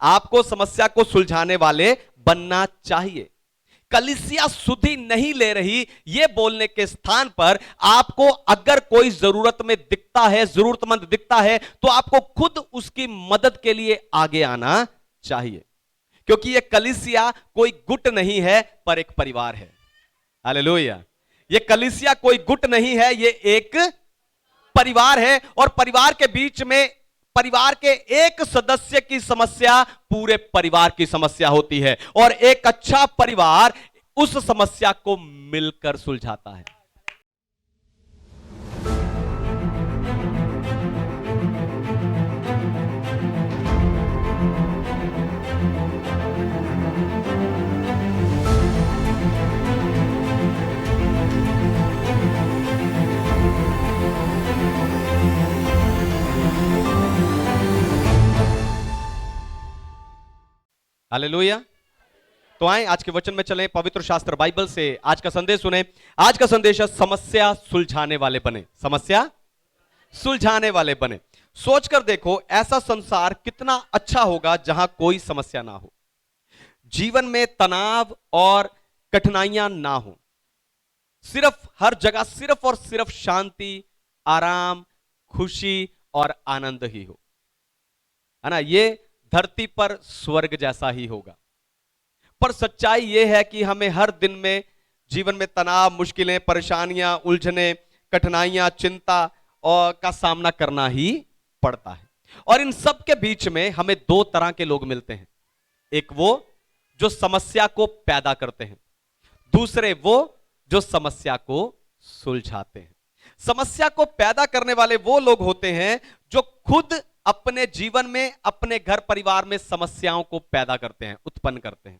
आपको समस्या को सुलझाने वाले बनना चाहिए। कलीसिया सुधि नहीं ले रही यह बोलने के स्थान पर आपको अगर कोई जरूरत में दिखता है, जरूरतमंद दिखता है, तो आपको खुद उसकी मदद के लिए आगे आना चाहिए, क्योंकि यह कलीसिया कोई गुट नहीं है पर एक परिवार है। हालेलुया। यह कलीसिया कोई गुट नहीं है, यह एक परिवार है, और परिवार के बीच में परिवार के एक सदस्य की समस्या पूरे परिवार की समस्या होती है, और एक अच्छा परिवार उस समस्या को मिलकर सुलझाता है। हालेलुया। तो आए आज के वचन में चलें, पवित्र शास्त्र बाइबल से आज का संदेश सुने। आज का संदेश है समस्या सुलझाने वाले बने। समस्या सुलझाने वाले बने। सोचकर देखो, ऐसा संसार कितना अच्छा होगा जहां कोई समस्या ना हो, जीवन में तनाव और कठिनाइयां ना हो, सिर्फ हर जगह सिर्फ और सिर्फ शांति, आराम, खुशी और आनंद ही हो, है ना। ये धरती पर स्वर्ग जैसा ही होगा। पर सच्चाई यह है कि हमें हर दिन में जीवन में तनाव, मुश्किलें, परेशानियां, उलझने, कठिनाइयां, चिंता और का सामना करना ही पड़ता है। और इन सब के बीच में हमें दो तरह के लोग मिलते हैं। एक वो जो समस्या को पैदा करते हैं, दूसरे वो जो समस्या को सुलझाते हैं। समस्या को पैदा करने वाले वो लोग होते हैं जो खुद अपने जीवन में, अपने घर परिवार में समस्याओं को पैदा करते हैं, उत्पन्न करते हैं,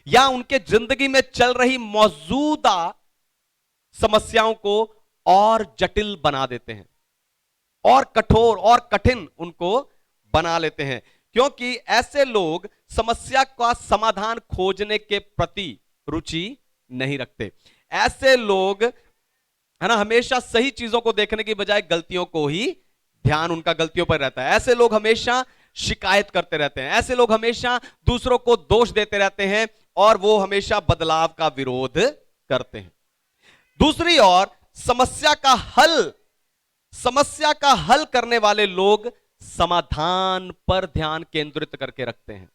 या उनके जिंदगी में चल रही मौजूदा समस्याओं को और जटिल बना देते हैं, और कठोर और कठिन उनको बना लेते हैं, क्योंकि ऐसे लोग समस्या का समाधान खोजने के प्रति रुचि नहीं रखते। ऐसे लोग, है ना, हमेशा सही चीजों को देखने की बजाय गलतियों को ही, ध्यान उनका गलतियों पर रहता है। ऐसे लोग हमेशा शिकायत करते रहते हैं, ऐसे लोग हमेशा दूसरों को दोष देते रहते हैं, और वो हमेशा बदलाव का विरोध करते हैं। दूसरी ओर समस्या का हल करने वाले लोग समाधान पर ध्यान केंद्रित करके रखते हैं।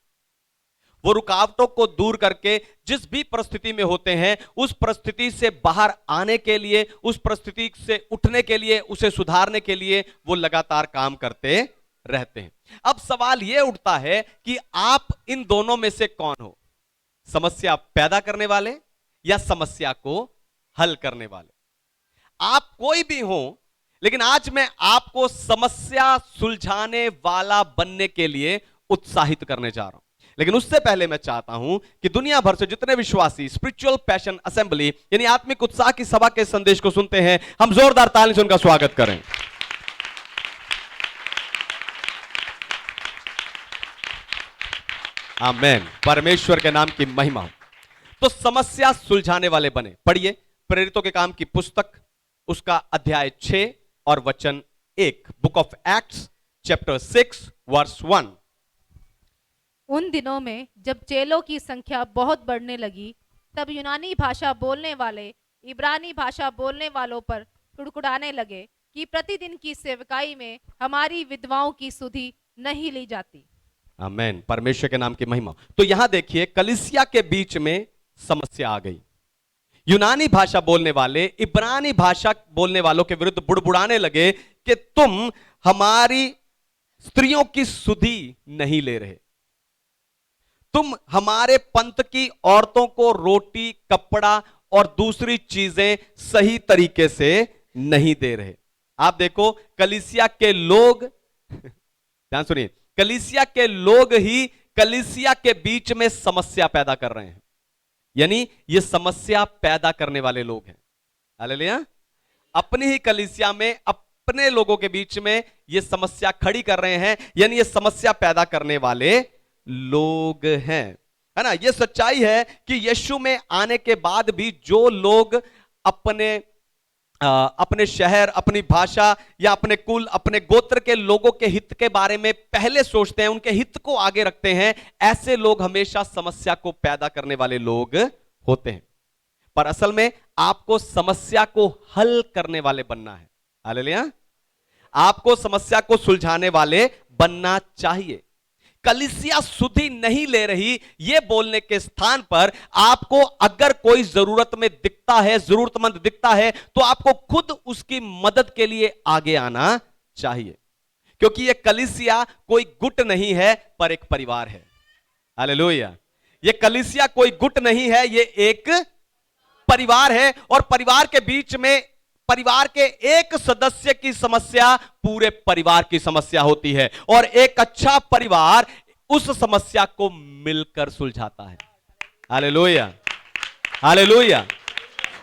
वो रुकावटों को दूर करके जिस भी परिस्थिति में होते हैं, उस परिस्थिति से बाहर आने के लिए, उस परिस्थिति से उठने के लिए, उसे सुधारने के लिए वो लगातार काम करते रहते हैं। अब सवाल यह उठता है कि आप इन दोनों में से कौन हो, समस्या पैदा करने वाले या समस्या को हल करने वाले? आप कोई भी हो, लेकिन आज मैं आपको समस्या सुलझाने वाला बनने के लिए उत्साहित करने जा रहा हूं। लेकिन उससे पहले मैं चाहता हूं कि दुनिया भर से जितने विश्वासी स्पिरिचुअल पैशन असेंबली यानी आत्मिक उत्साह की सभा के संदेश को सुनते हैं, हम जोरदार ताली से उनका स्वागत करें। आमीन। परमेश्वर के नाम की महिमा हो। तो समस्या सुलझाने वाले बने। पढ़िए प्रेरितों के काम की पुस्तक, उसका अध्याय 6 और वचन 1, book of Acts chapter 6 verse 1। उन दिनों में जब चेलों की संख्या बहुत बढ़ने लगी, तब यूनानी भाषा बोलने वाले इब्रानी भाषा बोलने वालों पर कुड़कुड़ाने लगे कि प्रतिदिन की सेवकाई में हमारी विधवाओं की सुधि नहीं ली जाती। आमीन। परमेश्वर के नाम की महिमा। तो यहां देखिए, कलीसिया के बीच में समस्या आ गई। यूनानी भाषा बोलने वाले इब्रानी भाषा बोलने वालों के विरुद्ध बुड़बुड़ाने लगे कि तुम हमारी स्त्रियों की सुधि नहीं ले रहे, तुम हमारे पंथ की औरतों को रोटी, कपड़ा और दूसरी चीजें सही तरीके से नहीं दे रहे। आप देखो, कलीसिया के लोग ध्यान सुनिए, कलीसिया के लोग ही कलीसिया के बीच में समस्या पैदा कर रहे हैं, यानी ये समस्या पैदा करने वाले लोग हैं। हालेलुया। अपनी ही कलीसिया में अपने लोगों के बीच में ये समस्या खड़ी कर रहे हैं, यानी ये समस्या पैदा करने वाले लोग हैं, है ना। ये सच्चाई है कि यीशु में आने के बाद भी जो लोग अपने अपने शहर, अपनी भाषा या अपने कुल, अपने गोत्र के लोगों के हित के बारे में पहले सोचते हैं, उनके हित को आगे रखते हैं, ऐसे लोग हमेशा समस्या को पैदा करने वाले लोग होते हैं। पर असल में आपको समस्या को हल करने वाले बनना है। हालेलुया। आपको समस्या को सुलझाने वाले बनना चाहिए। कलीसिया सुधि नहीं ले रही यह बोलने के स्थान पर आपको अगर कोई जरूरत में दिखता है, जरूरतमंद दिखता है, तो आपको खुद उसकी मदद के लिए आगे आना चाहिए, क्योंकि यह कलीसिया कोई गुट नहीं है पर एक परिवार है। हालेलुया। यह कलीसिया कोई गुट नहीं है, यह एक परिवार है, और परिवार के बीच में परिवार के एक सदस्य की समस्या पूरे परिवार की समस्या होती है, और एक अच्छा परिवार उस समस्या को मिलकर सुलझाता है। Hallelujah, hallelujah.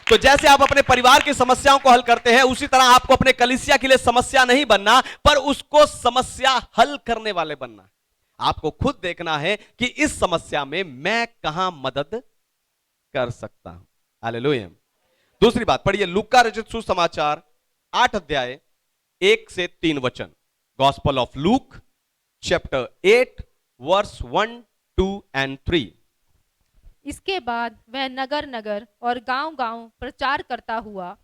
तो जैसे आप अपने परिवार की समस्याओं को हल करते हैं, उसी तरह आपको अपने कलीसिया के लिए समस्या नहीं बनना, पर उसको समस्या हल करने वाले बनना। आपको खुद देखना है कि इस समस्या में मैं कहां मदद कर सकता हूं। हालेलुया। दूसरी बात पढ़िए, लूका रचित सुसमाचार 8 अध्याय 1 से 3 वचन। Gospel of Luke chapter 8 verse 1, 2 and 3। इसके बाद वह नगर नगर और गांव गांव प्रचार करता हुआ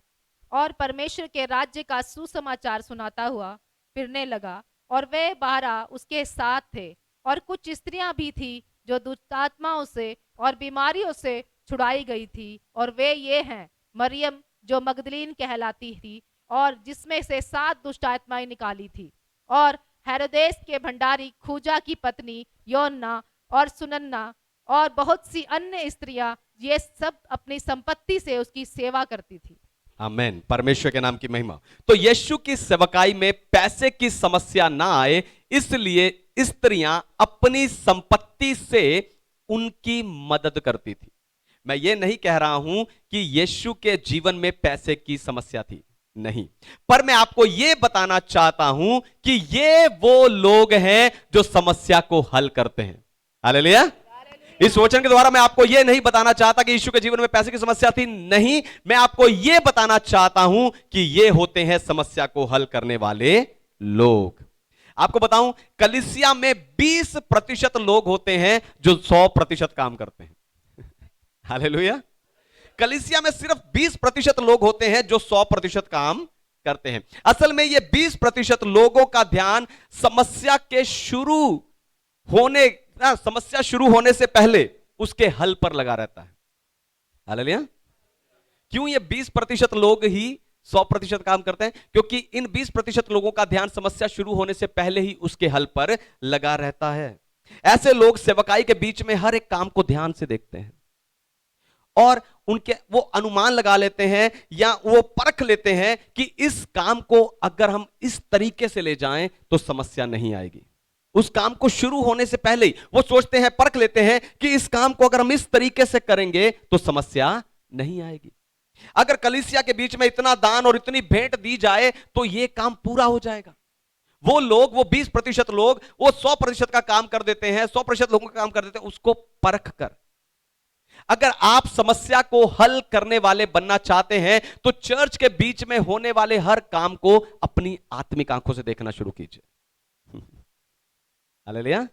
और परमेश्वर के राज्य का सुसमाचार सुनाता हुआ फिरने लगा, और वे 12 उसके साथ थे, और कुछ स्त्रियां भी थी जो दुष्टात्माओं से और बीमारियों से छुड़ाई गई थी, और वे ये हैं, मरियम जो मगदलीन कहलाती थी, और जिसमें से 7 दुष्ट आत्माएं निकाली थी, और हेरोदेस के भंडारी खूजा की पत्नी योन्ना और सुनन्ना, और बहुत सी अन्य स्त्रियां, ये सब अपनी संपत्ति से उसकी सेवा करती थी। आमेन। परमेश्वर के नाम की महिमा। तो यीशु की सेवकाई में पैसे की समस्या ना आए, इसलिए स्त्रियां अपनी संपत्ति से उनकी मदद करती थी। मैं ये नहीं कह रहा हूं कि यीशु के जीवन में पैसे की समस्या थी, नहीं, पर मैं आपको यह बताना चाहता हूं कि ये वो लोग हैं जो समस्या को हल करते हैं। हालेलुया। इस वचन के द्वारा मैं आपको यह नहीं बताना चाहता कि यीशु के जीवन में पैसे की समस्या थी, नहीं, मैं आपको यह बताना चाहता हूं कि ये होते हैं समस्या को हल करने वाले लोग। आपको बताऊं, कलीसिया में 20% लोग होते हैं जो 100% काम करते हैं। हालेलुया। कलीसिया में सिर्फ 20% लोग होते हैं जो 100% काम करते हैं। असल में ये 20% लोगों का ध्यान समस्या शुरू होने से पहले उसके हल पर लगा रहता है। हालेलुया। क्यों ये 20% लोग ही 100% काम करते हैं? क्योंकि इन 20% लोगों का ध्यान समस्या शुरू होने से पहले ही उसके हल पर लगा रहता है। ऐसे लोग सेवकाई के बीच में हर एक काम को ध्यान से देखते हैं, और वो अनुमान लगा लेते हैं या वो परख लेते हैं कि इस काम को अगर हम इस तरीके से ले जाएं तो समस्या नहीं आएगी। उस काम को शुरू होने से पहले ही वो सोचते हैं, परख लेते हैं कि इस काम को अगर हम इस तरीके से करेंगे तो समस्या नहीं आएगी। अगर कलीसिया के बीच में इतना दान और इतनी भेंट दी जाए तो यह काम पूरा हो जाएगा। वो 20% लोग वो 100% का काम कर देते हैं, 100% लोगों का काम कर देते हैं, उसको परख कर। अगर आप समस्या को हल करने वाले बनना चाहते हैं तो चर्च के बीच में होने वाले हर काम को अपनी आत्मिक आंखों से देखना शुरू कीजिए। हालेलुया।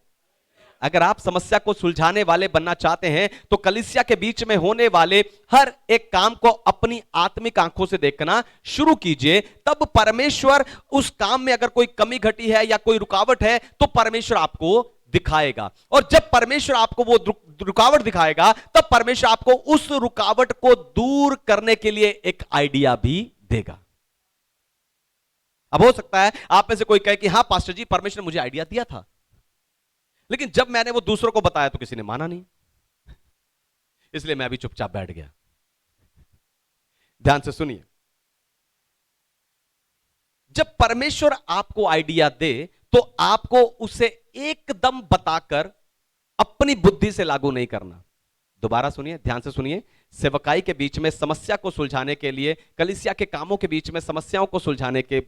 अगर आप समस्या को सुलझाने वाले बनना चाहते हैं तो कलीसिया के बीच में होने वाले हर एक काम को अपनी आत्मिक आंखों से देखना शुरू कीजिए। तब परमेश्वर उस काम में अगर कोई कमी घटी है या कोई रुकावट है तो परमेश्वर आपको दिखाएगा, और जब परमेश्वर आपको वो रुकावट दिखाएगा तब परमेश्वर आपको उस रुकावट को दूर करने के लिए एक आइडिया भी देगा। अब हो सकता है आप में से कोई कहे कि हां पास्टर जी, परमेश्वर ने मुझे आइडिया दिया था, लेकिन जब मैंने वो दूसरों को बताया तो किसी ने माना नहीं, इसलिए मैं भी चुपचाप बैठ गया। ध्यान से सुनिए, जब परमेश्वर आपको आइडिया दे तो आपको उसे एकदम बताकर अपनी बुद्धि से लागू नहीं करना। दोबारा सुनिए, ध्यान से सुनिए। सेवकाई के बीच में समस्या को सुलझाने के लिए, कलीसिया के कामों के बीच में समस्याओं को सुलझाने के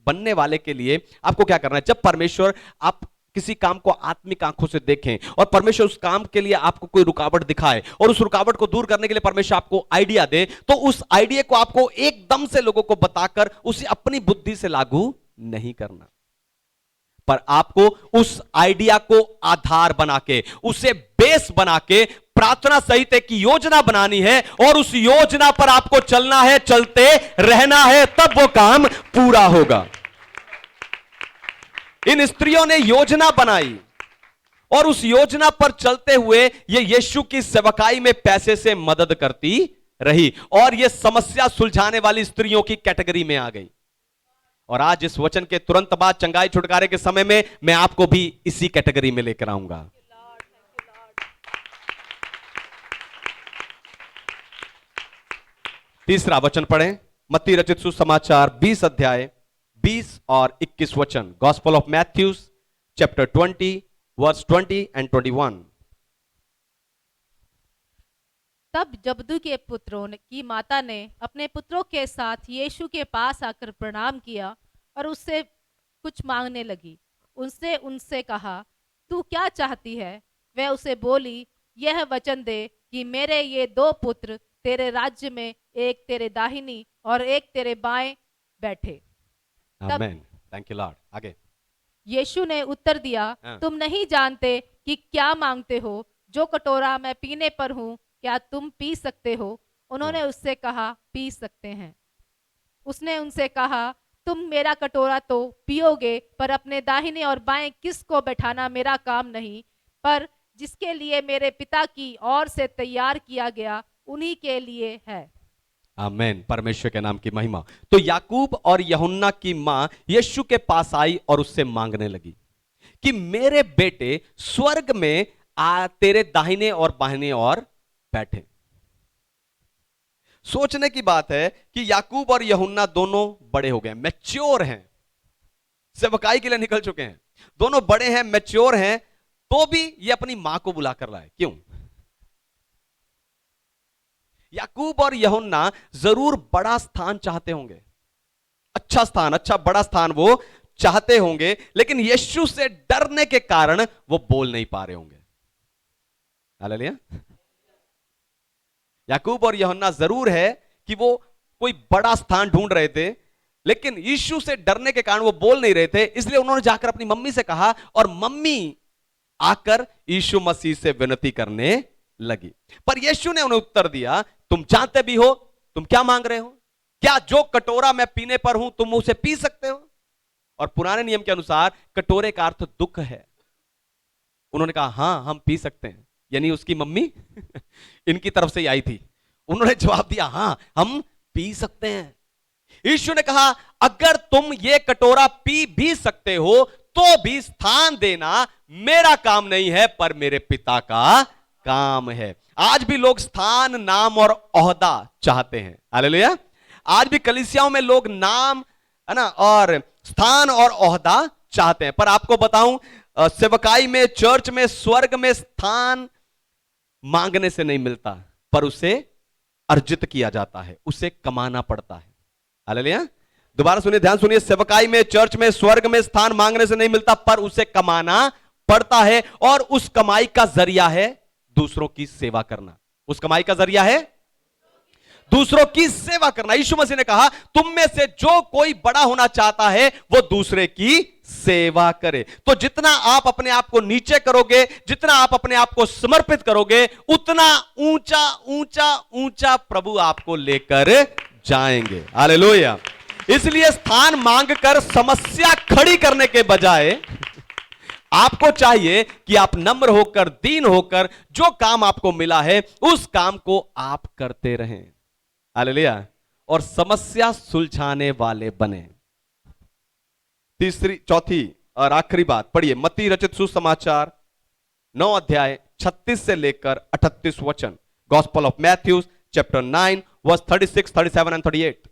बनने वाले के लिए आपको क्या करना है? जब परमेश्वर आप किसी काम को आत्मिक आंखों से देखें और परमेश्वर उस काम के लिए आपको कोई रुकावट दिखाए और उस रुकावट को दूर करने के लिए परमेश्वर आपको आइडिया दे, तो उस आइडिया को आपको एकदम से लोगों को बताकर उसे अपनी बुद्धि से लागू नहीं करना, पर आपको उस आइडिया को आधार बना के, उसे बेस बना के प्रार्थना सहित एक योजना बनानी है और उस योजना पर आपको चलना है, चलते रहना है, तब वो काम पूरा होगा। इन स्त्रियों ने योजना बनाई और उस योजना पर चलते हुए ये यीशु की सेवकाई में पैसे से मदद करती रही और ये समस्या सुलझाने वाली स्त्रियों की कैटेगरी में आ गई। और आज इस वचन के तुरंत बाद चंगाई छुटकारे के समय में मैं आपको भी इसी कैटेगरी में लेकर आऊंगा। तीसरा वचन पढ़ें, मत्ती रचित सुसमाचार 20 अध्याय 20 और 21 वचन। Gospel of Matthews chapter 20 verse 20 and 21। तब जबदू के पुत्रों की माता ने अपने पुत्रों के साथ यीशु के पास आकर प्रणाम किया और उससे कुछ मांगने लगी। उनसे उनसे कहा, तू क्या चाहती है? वह उसे बोली, यह वचन दे कि मेरे ये 2 पुत्र तेरे राज्य में, एक तेरे दाहिनी और एक तेरे बाएं बैठे। आमीन, थैंक यू लॉर्ड। आगे यीशु ने उत्तर दिया, तुम नहीं जानते कि क्या मांगते हो। जो कटोरा मैं पीने पर हूँ, क्या तुम पी सकते हो? उन्होंने उससे कहा, पी सकते हैं। उसने उनसे कहा, तुम मेरा कटोरा तो पियोगे, पर अपने दाहिने और बाएं किसको बैठाना मेरा काम नहीं, पर जिसके लिए मेरे पिता की ओर से तैयार किया गया उन्हीं के लिए है। आमीन, परमेश्वर के नाम की महिमा। तो याकूब और यूहन्ना की मां यीशु के पास आई और उससे मांगने लगी कि मेरे बेटे स्वर्ग में तेरे दाहिने और बाहिने और बैठे। सोचने की बात है कि याकूब और यूहन्ना दोनों बड़े हो गए, मैच्योर हैं, सेवकाई के लिए निकल चुके हैं, दोनों बड़े हैं, मैच्योर हैं, तो भी ये अपनी मां को बुलाकर लाए। क्यों? याकूब और यूहन्ना जरूर बड़ा स्थान चाहते होंगे, अच्छा स्थान, अच्छा बड़ा स्थान वो चाहते होंगे, लेकिन यीशु से डरने के कारण वो बोल नहीं पा रहे होंगे। हालेलुया। याकूब और यूहन्ना जरूर है कि वो कोई बड़ा स्थान ढूंढ रहे थे, लेकिन यीशु से डरने के कारण वो बोल नहीं रहे थे, इसलिए उन्होंने जाकर अपनी मम्मी से कहा और मम्मी आकर यीशु मसीह से विनती करने लगी। पर यीशु ने उन्हें उत्तर दिया, तुम जानते भी हो तुम क्या मांग रहे हो? क्या जो कटोरा मैं पीने पर हूं तुम उसे पी सकते हो? और पुराने नियम के अनुसार कटोरे का अर्थ दुख है। उन्होंने कहा, हां हम पी सकते हैं, यानी उसकी मम्मी इनकी तरफ से ही आई थी। उन्होंने जवाब दिया, हां हम पी सकते हैं। यीशु ने कहा, अगर तुम ये कटोरा पी भी सकते हो तो भी स्थान देना मेरा काम नहीं है, पर मेरे पिता का काम है। आज भी लोग स्थान, नाम और ओहदा चाहते हैं। हालेलुया। आज भी कलीसियाओं में लोग नाम, है ना, और स्थान और ओहदा चाहते हैं। पर आपको बताऊं, सेवकाई में, चर्च में, स्वर्ग में स्थान मांगने से नहीं मिलता, पर उसे अर्जित किया जाता है, उसे कमाना पड़ता है। हालेलुया। दोबारा सुनिए, ध्यान सुनिए, सेवकाई में, चर्च में, स्वर्ग में स्थान मांगने से नहीं मिलता, पर उसे कमाना पड़ता है, और उस कमाई का जरिया है दूसरों की सेवा करना। उस कमाई का जरिया है दूसरों की सेवा करना। यीशु मसीह ने कहा, तुम में से जो कोई बड़ा होना चाहता है वो दूसरे की सेवा करे। तो जितना आप अपने आप को नीचे करोगे, जितना आप अपने आप को समर्पित करोगे, उतना ऊंचा ऊंचा ऊंचा प्रभु आपको लेकर जाएंगे। हालेलुया। इसलिए स्थान मांगकर समस्या खड़ी करने के बजाय आपको चाहिए कि आप नम्र होकर, दीन होकर, जो काम आपको मिला है उस काम को आप करते रहें। हालेलुया। और समस्या सुलझाने वाले बने। चौथी और आखिरी बात पढ़िए, मत्ती रचित सुसमाचार 9 अध्याय 36 से लेकर 38 वचन। Gospel of Matthews chapter 9 verse 36, 37 and 38।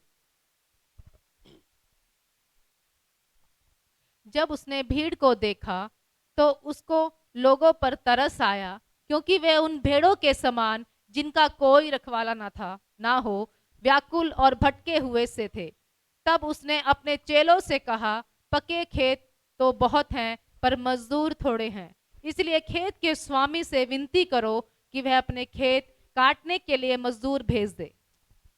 जब उसने भीड़ को देखा तो उसको लोगों पर तरस आया, क्योंकि वे उन भेड़ों के समान जिनका कोई रखवाला ना हो, व्याकुल और भटके हुए से थे। तब उसने अपने चेलों से कहा, पके खेत तो बहुत हैं, पर मजदूर थोड़े हैं। इसलिए खेत के स्वामी से विनती करो कि वह अपने खेत काटने के लिए मजदूर भेज दे।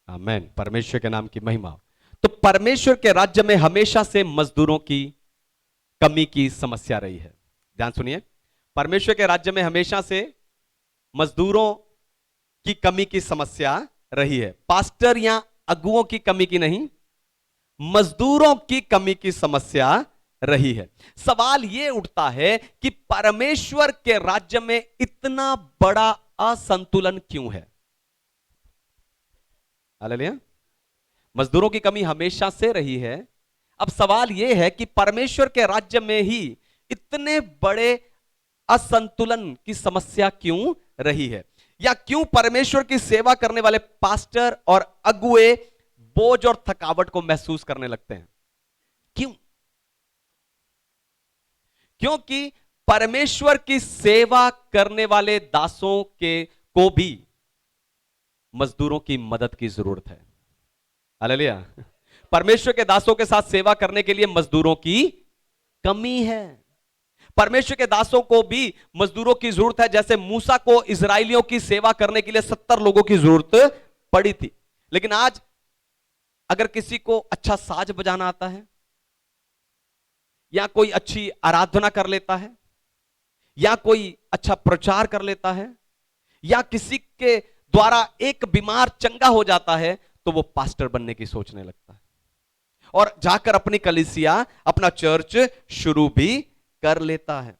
आमेन। परमेश्वर के नाम की महिमा हो। तो परमेश्वर के राज्य में हमेशा से मजदूरों की कमी की समस्या रही है। ध्यान सुनिए, परमेश्वर के राज्य में हमेशा से मजदूरों की कमी की समस्या रही है। पास्टर या अगुओं की कमी की नहीं, मजदूरों की कमी की समस्या रही है। सवाल यह उठता है कि परमेश्वर के राज्य में इतना बड़ा असंतुलन क्यों है? हालेलुया। मजदूरों की कमी हमेशा से रही है। अब सवाल यह है कि परमेश्वर के राज्य में ही इतने बड़े असंतुलन की समस्या क्यों रही है, या क्यों परमेश्वर की सेवा करने वाले पास्टर और अगुए बोझ और थकावट को महसूस करने लगते हैं? क्यों? क्योंकि परमेश्वर की सेवा करने वाले दासों को भी मजदूरों की मदद की जरूरत है। हालेलुया। परमेश्वर के दासों के साथ सेवा करने के लिए मजदूरों की कमी है। परमेश्वर के दासों को भी मजदूरों की जरूरत है। जैसे मूसा को इजराइलियों की सेवा करने के लिए 70 लोगों की जरूरत पड़ी थी, लेकिन आज अगर किसी को अच्छा साज बजाना आता है, या कोई अच्छी आराधना कर लेता है, या कोई अच्छा प्रचार कर लेता है, या किसी के द्वारा एक बीमार चंगा हो जाता है, तो वो पास्टर बनने की सोचने लगता है और जाकर अपनी कलीसिया, अपना चर्च शुरू भी कर लेता है।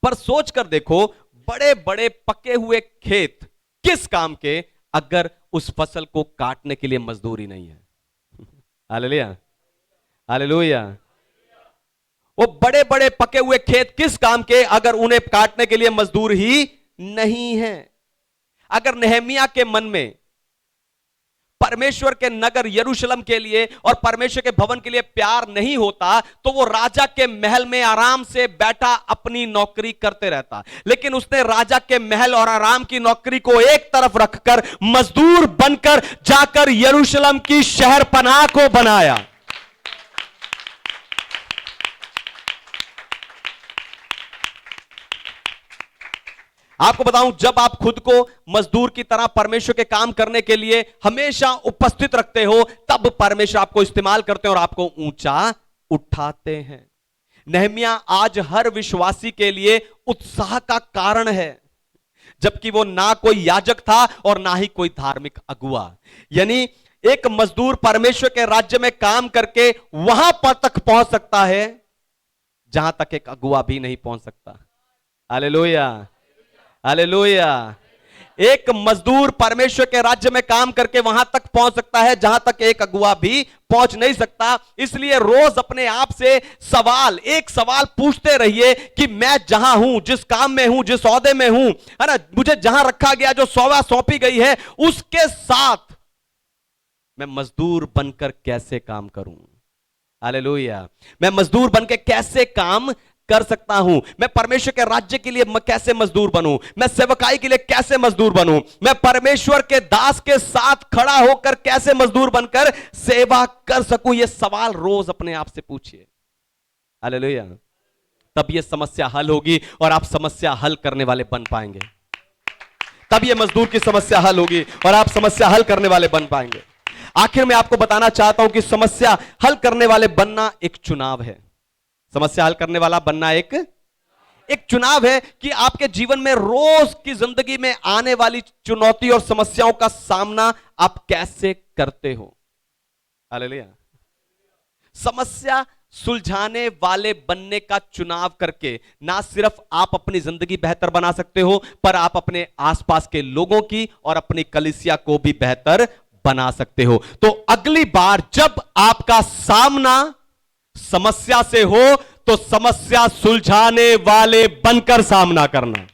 पर सोच कर देखो, बड़े बड़े पके हुए खेत किस काम के अगर उस फसल को काटने के लिए मजदूरी नहीं है? Hallelujah, hallelujah. वो बड़े बड़े पके हुए खेत किस काम के अगर उन्हें काटने के लिए मजदूर ही नहीं है? अगर नेहमिया के मन में परमेश्वर के नगर यरूशलेम के लिए और परमेश्वर के भवन के लिए प्यार नहीं होता, तो वो राजा के महल में आराम से बैठा अपनी नौकरी करते रहता। लेकिन उसने राजा के महल और आराम की नौकरी को एक तरफ रखकर मजदूर बनकर जाकर यरूशलेम की शहर पनाह को बनाया। आपको बताऊं, जब आप खुद को मजदूर की तरह परमेश्वर के काम करने के लिए हमेशा उपस्थित रखते हो, तब परमेश्वर आपको इस्तेमाल करते हैं और आपको ऊंचा उठाते हैं। नेहमिया आज हर विश्वासी के लिए उत्साह का कारण है, जबकि वो ना कोई याजक था और ना ही कोई धार्मिक अगुआ। यानी एक मजदूर परमेश्वर के राज्य में काम करके वहां पर तक पहुंच सकता है जहां तक एक अगुआ भी नहीं पहुंच सकता। Hallelujah, hallelujah. एक मजदूर परमेश्वर के राज्य में काम करके वहां तक पहुंच सकता है जहां तक एक अगुआ भी पहुंच नहीं सकता। इसलिए रोज अपने आप से एक सवाल पूछते रहिए कि मैं जहां हूं, जिस काम में हूं, जिस ओहदे में हूं, है ना, मुझे जहां रखा गया, जो सेवा सौंपी गई है, उसके साथ मैं मजदूर बनकर कैसे काम करूं? हालेलुया। मैं मजदूर बनकर कैसे काम कर सकता हूं? मैं परमेश्वर के राज्य के लिए कैसे मजदूर बनूं? मैं सेवकाई के लिए कैसे मजदूर बनूं? मैं परमेश्वर के दास के साथ खड़ा होकर कैसे मजदूर बनकर सेवा कर सकूं? यह सवाल रोज अपने आप से पूछिए। हालेलुया। तब यह समस्या हल होगी और आप समस्या हल करने वाले बन पाएंगे। तब यह मजदूर की समस्या हल होगी और आप समस्या हल करने वाले बन पाएंगे। आखिर में आपको बताना चाहता हूं कि समस्या हल करने वाले बनना एक चुनाव है। समस्या हल करने वाला बनना एक चुनाव है कि आपके जीवन में रोज की जिंदगी में आने वाली चुनौती और समस्याओं का सामना आप कैसे करते हो। हालेलुया। समस्या सुलझाने वाले बनने का चुनाव करके ना सिर्फ आप अपनी जिंदगी बेहतर बना सकते हो, पर आप अपने आसपास के लोगों की और अपनी कलीसिया को भी बेहतर बना सकते हो। तो अगली बार जब आपका सामना समस्या से हो, तो समस्या सुलझाने वाले बनकर सामना करना।